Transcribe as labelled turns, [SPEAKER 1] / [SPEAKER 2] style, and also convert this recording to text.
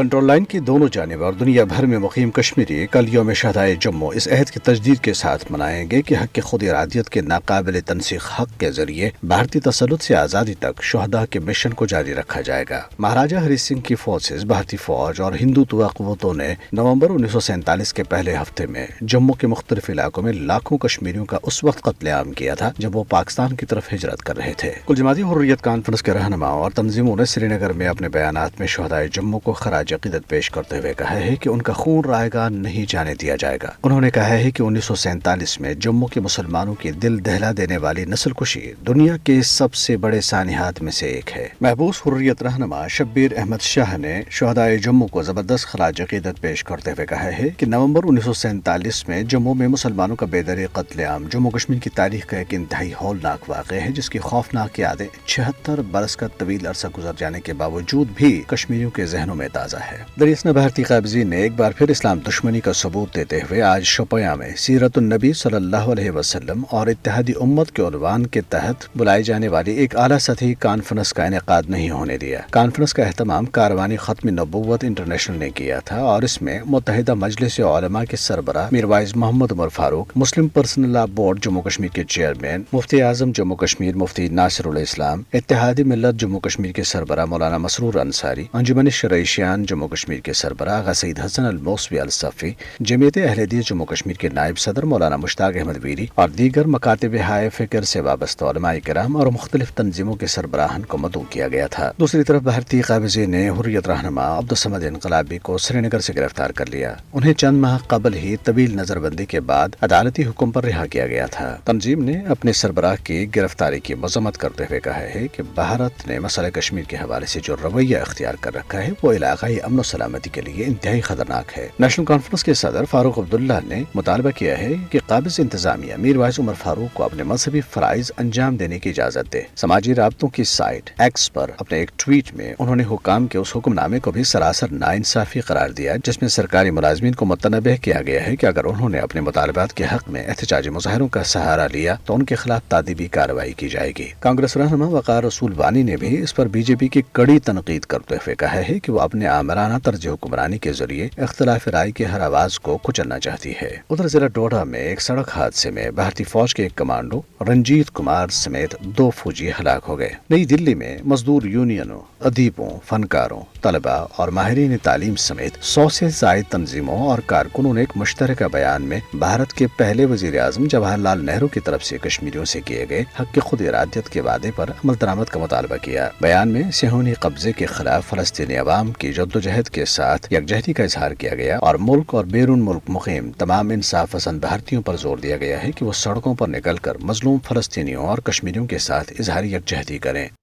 [SPEAKER 1] Control line کی دونوں جانب اور دنیا بھر میں مقیم کشمیری کل یوم شہدائے جموں اس عہد کی تجدید کے ساتھ منائیں گے کہ حق خود ارادیت کے ناقابل تنسیخ حق کے ذریعے بھارتی تسلط سے آزادی تک شہداء کے مشن کو جاری رکھا جائے گا۔ مہاراجہ ہری سنگھ کی فورسز، بھارتی فوج اور ہندوتوا قوتوں نے نومبر 1947 کے پہلے ہفتے میں جموں کے مختلف علاقوں میں لاکھوں کشمیریوں کا اس وقت قتل عام کیا تھا جب وہ پاکستان کی طرف ہجرت کر رہے تھے۔ کل جماعتی حریت کانفرنس کے رہنماؤں اور تنظیموں نے سری نگر میں اپنے بیانات میں شہدائے جموں کو خراج عقیدت پیش کرتے ہوئے کہا ہے کہ ان کا خون رائیگاں نہیں جانے دیا جائے گا۔ انہوں نے کہا ہے کہ 1947 میں جموں کے مسلمانوں کی دل دہلا دینے والی نسل کشی دنیا کے سب سے بڑے سانحات میں سے ایک ہے۔ محبوس حریت رہنما شبیر احمد شاہ نے شہدائے جموں کو زبردست خراج عقیدت پیش کرتے ہوئے کہا ہے کہ نومبر 1947 میں جموں میں مسلمانوں کا بے دریغ قتل عام جموں کشمیر کی تاریخ کا ایک انتہائی ہولناک واقعہ ہے، جس کی خوفناک یادیں 76 برس کا طویل عرصہ گزر جانے کے باوجود بھی کشمیریوں کے ذہنوں میں تازہ ہے۔ دریاسنا بھارتی قابضین نے ایک بار پھر اسلام دشمنی کا ثبوت دیتے ہوئے آج شوپیاں میں سیرت النبی صلی اللہ علیہ وسلم اور اتحادی امت کے عنوان کے تحت بلائی جانے والی ایک اعلیٰ سطحی کانفرنس کا انعقاد نہیں ہونے دیا۔ کانفرنس کا اہتمام کاروانی ختم نبوت انٹرنیشنل نے کیا تھا اور اس میں متحدہ مجلس علماء کے سربراہ میروائز محمد عمر فاروق، مسلم پرسنل لا بورڈ جموں کشمیر کے چیئرمین مفتی اعظم جموں کشمیر مفتی ناصر الاسلام، اتحادی ملت جموں کشمیر کے سربراہ مولانا مسرور انصاری، انجمن شرعیشیان جموں کشمیر کے سربراہ سید حسن الموسوی الصفی، جمعیت اہل حدیث جموں کشمیر کے نائب صدر مولانا مشتاق احمد ویری اور دیگر مکاتب ہائے فکر سے وابستہ علماء کرام اور مختلف تنظیموں کے سربراہان کو مدعو کیا گیا تھا۔ دوسری طرف بھارتی قابضین نے حریت رہنما عبدالصمد انقلابی کو سری نگر سے گرفتار کر لیا۔ انہیں چند ماہ قبل ہی طویل نظر بندی کے بعد عدالتی حکم پر رہا کیا گیا تھا۔ تنظیم نے اپنے سربراہ کی گرفتاری کی مذمت کرتے ہوئے کہا ہے کہ بھارت نے مسئلہ کشمیر کے حوالے سے جو رویہ اختیار کر رکھا ہے وہ علاقائی امن و سلامتی کے لیے انتہائی خطرناک ہے۔ نیشنل کانفرنس کے صدر فاروق عبداللہ نے مطالبہ کیا ہے کہ قابض انتظامیہ میروائز عمر فاروق کو اپنے مذہبی فرائض انجام دینے کی اجازت دے۔ سماجی رابطوں کی سائٹ ایکس پر اپنے ایک ٹویٹ میں انہوں نے حکام کے اس حکم نامے کو بھی سراسر ناانصافی قرار دیا جس میں سرکاری ملازمین کو متنبہ کیا گیا ہے کہ اگر انہوں نے اپنے مطالبات کے حق میں احتجاجی مظاہروں کا سہارا لیا تو ان کے خلاف تادیبی کارروائی کی جائے گی۔ کانگریس رہنما وقار رسول وانی نے بھی اس پر بی جے پی کی کڑی تنقید کرتے ہوئے کہا ہے کہ وہ اپنے آمرانہ طرز حکمرانی کے ذریعے اختلاف رائے کی ہر آواز کو کچلنا چاہتی ہے۔ ادھر ضلع ڈوڈا میں ایک سڑک حادثے میں بھارتی فوج کے ایک کمانڈو رنجیت کمار سمیت 2 فوجی ہلاک ہو گئے۔ نئی دلی میں مزدور یونینوں، ادیبوں، فنکاروں، طلباء اور ماہرین تعلیم سمیت 100 سے زائد تنظیموں اور کارکنوں نے ایک مشترکہ بیان میں بھارت کے پہلے وزیر اعظم جواہر لال نہرو کی طرف سے کشمیریوں سے کیے گئے حق خود ارادیت کے وعدے پر عمل درآمد کا مطالبہ کیا۔ بیان میں صہیونی قبضے کے خلاف فلسطینی عوام کی جدوجہد کے ساتھ یکجہتی کا اظہار کیا گیا اور ملک اور بیرون ملک مقیم تمام انصاف پسند بھارتیوں پر زور دیا گیا ہے کہ وہ سڑکوں پر نکل کر مظلوم فلسطینیوں اور کشمیریوں کے ساتھ اظہار یکجہتی کریں۔